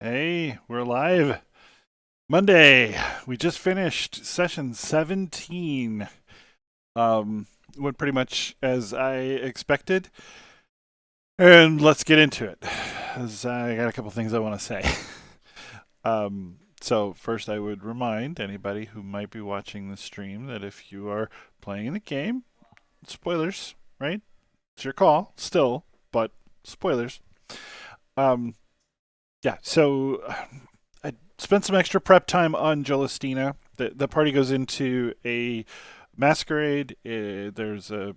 Hey, we're live. Monday. We just finished session 17. Um, Went pretty much as I expected. And let's get into it. As I got a couple things I want to say. So first I would remind anybody who might be watching the stream that if you are playing the game, spoilers, right? It's your call still, but spoilers. Um, yeah, so I spent some extra prep time on Jolestina. The party goes into a masquerade. There's a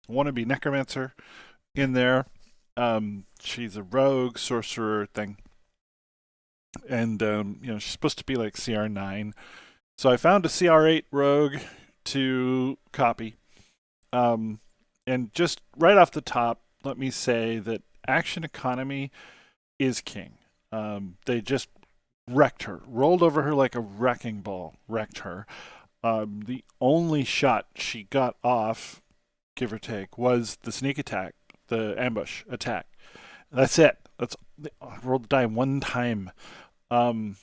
wannabe necromancer in there. She's a rogue sorcerer thing, and she's supposed to be like CR9. So I found a CR8 rogue to copy. Um, and just right off the top, let me say that action economy is king. They just wrecked her, rolled over her like a wrecking ball, wrecked her. The only shot she got off, give or take, was the sneak attack, the ambush attack. That's it. That's rolled the die one time. Um,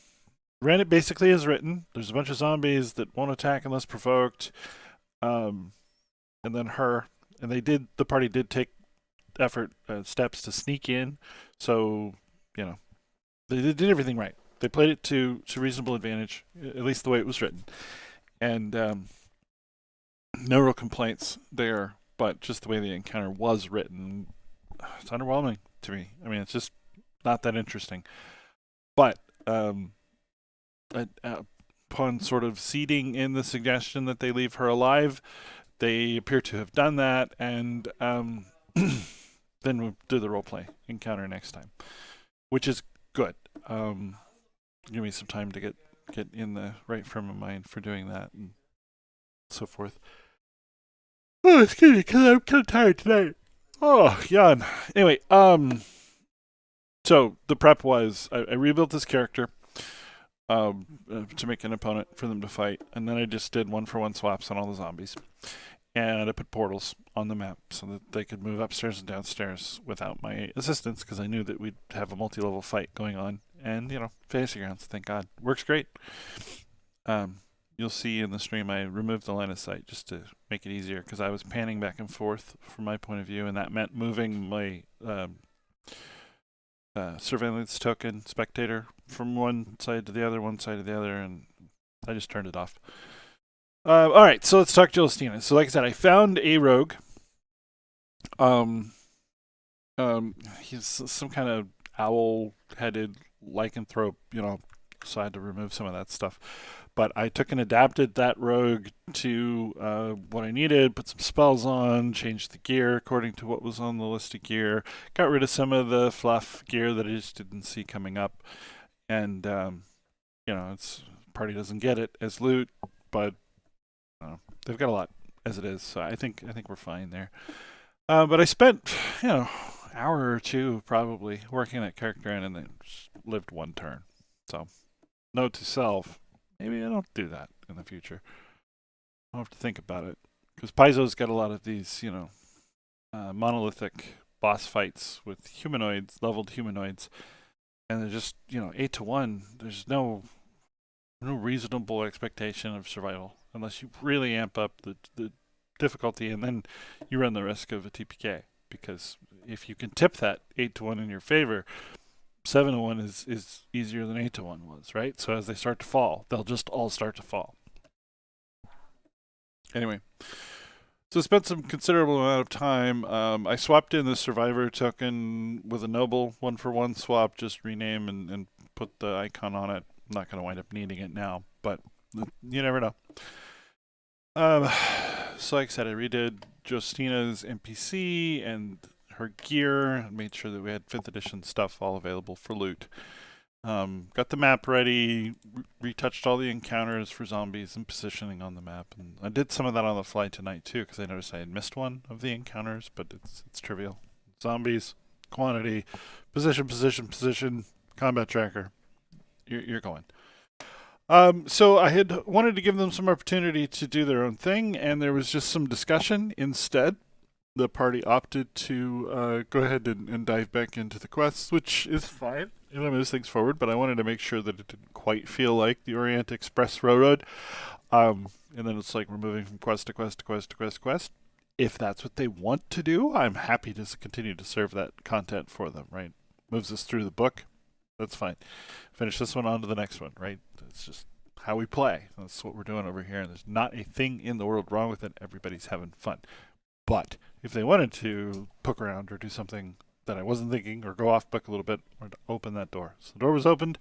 Ran it basically as written. There's a bunch of zombies that won't attack unless provoked. Um, and then her, and the party did take effort steps to sneak in. So they did everything right. They played it to reasonable advantage, at least the way it was written, and no real complaints there. But just the way the encounter was written, it's underwhelming to me. I mean, it's just not that interesting. But upon sort of seeding in the suggestion that they leave her alive, they appear to have done that, and then we'll do the roleplay encounter next time, which is good. Give me some time to get in the right frame of mind for doing that and so forth. Oh, excuse me, because I'm kind of tired tonight. Oh, yawn. Anyway, so the prep was I rebuilt this character to make an opponent for them to fight, and then I just did 1-for-1 swaps on all the zombies. And I put portals on the map so that they could move upstairs and downstairs without my assistance, because I knew that we'd have a multi-level fight going on. And fantasy grounds, thank God, works great. You'll see in the stream I removed the line of sight just to make it easier, because I was panning back and forth from my point of view, and that meant moving my surveillance token spectator from one side to the other, and I just turned it off. All right, so let's talk Jolestina. So, like I said, I found a rogue. He's some kind of owl-headed lycanthrope, so I had to remove some of that stuff. But I took and adapted that rogue to what I needed, put some spells on, changed the gear according to what was on the list of gear, got rid of some of the fluff gear that I just didn't see coming up, and it's party doesn't get it as loot, but they've got a lot as it is, so I think we're fine there. But I spent hour or two probably working that character in, and then just lived one turn. So note to self: maybe I don't do that in the future. I'll have to think about it, because Paizo's got a lot of these monolithic boss fights with humanoids, leveled humanoids, and they're just 8-to-1. There's no reasonable expectation of survival unless you really amp up the difficulty, and then you run the risk of a TPK, because if you can tip that 8-to-1 in your favor, 7-to-1 is easier than 8-to-1 was, right? So as they start to fall, they'll just all start to fall. Anyway, so I spent some considerable amount of time. I swapped in the survivor token with a noble 1-for-1 swap, just rename and put the icon on it. I'm not going to wind up needing it now, but you never know. So like I said, I redid Justina's NPC and her gear, and made sure that we had 5th edition stuff all available for loot. Got the map ready, retouched all the encounters for zombies and positioning on the map, and I did some of that on the fly tonight too, because I noticed I had missed one of the encounters, but it's trivial. Zombies, quantity, position, combat tracker. You're going. So I had wanted to give them some opportunity to do their own thing, and there was just some discussion instead. the party opted to go ahead and dive back into the quests, which is fine. It moves things forward, but I wanted to make sure that it didn't quite feel like the Orient Express Railroad. And then it's like we're moving from quest to quest to quest to quest to quest. If that's what they want to do, I'm happy to continue to serve that content for them, right? Moves us through the book. That's fine. Finish this one on to the next one, right? It's just how we play. That's what we're doing over here. And there's not a thing in the world wrong with it. Everybody's having fun. But if they wanted to poke around or do something that I wasn't thinking or go off book a little bit, or to open that door. So the door was opened,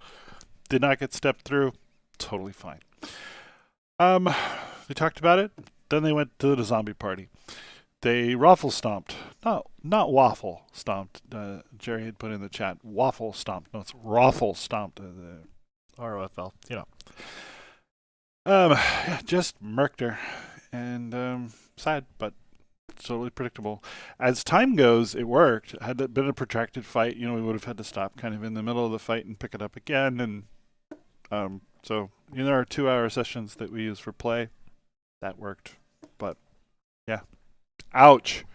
did not get stepped through, totally fine. They talked about it, then they went to the zombie party. They raffle stomped. No, not waffle stomped. Jerry had put in the chat, waffle stomped. No, it's raffle stomped. ROFL, you know. Yeah, just murked her. And sad, but totally predictable. As time goes, it worked. Had it been a protracted fight, we would have had to stop kind of in the middle of the fight and pick it up again. And so there are 2-hour sessions that we use for play. That worked. But yeah. Ouch.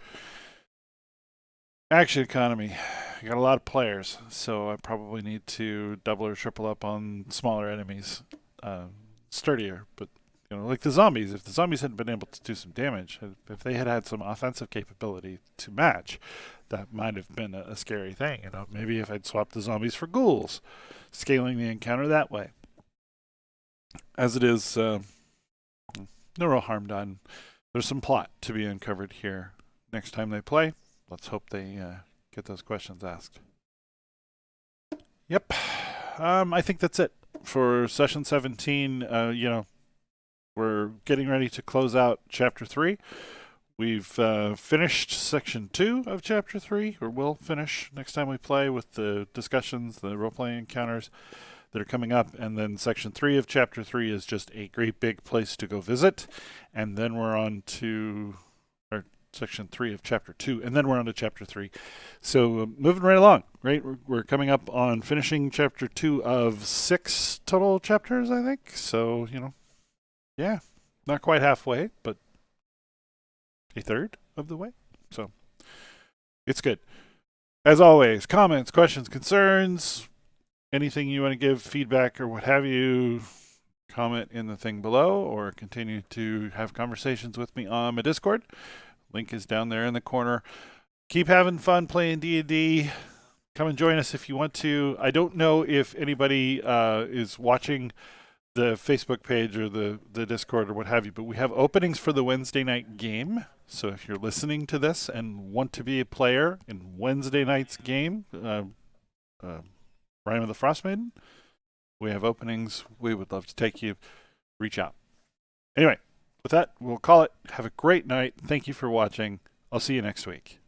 Action economy. I got a lot of players, so I probably need to double or triple up on smaller enemies. Sturdier, but like the zombies. If the zombies hadn't been able to do some damage, if they had had some offensive capability to match, that might have been a scary thing. Maybe if I'd swapped the zombies for ghouls, scaling the encounter that way. As it is, no real harm done. There's some plot to be uncovered here. Next time they play, let's hope they get those questions asked. Yep. I think that's it for session 17. We're getting ready to close out chapter 3. We've finished section 2 of chapter 3, or will finish next time we play with the discussions, the role-playing encounters that are coming up. And then section 3 of chapter 3 is just a great big place to go visit. And then we're on to section 3 of chapter 2, and then we're on to chapter 3. So moving right along, right? We're coming up on finishing chapter 2 of 6 total chapters, I think. So, yeah, not quite halfway, but a third of the way. So it's good. As always, comments, questions, concerns, anything you want to give feedback or what have you, comment in the thing below, or continue to have conversations with me on my Discord. Link is down there in the corner. Keep having fun playing D&D. Come and join us if you want to. I don't know if anybody is watching the Facebook page or the Discord or what have you, but we have openings for the Wednesday night game. So if you're listening to this and want to be a player in Wednesday night's game, Rime of the Frost Maiden, we have openings. We would love to take you. Reach out. Anyway. With that, we'll call it. Have a great night. Thank you for watching. I'll see you next week.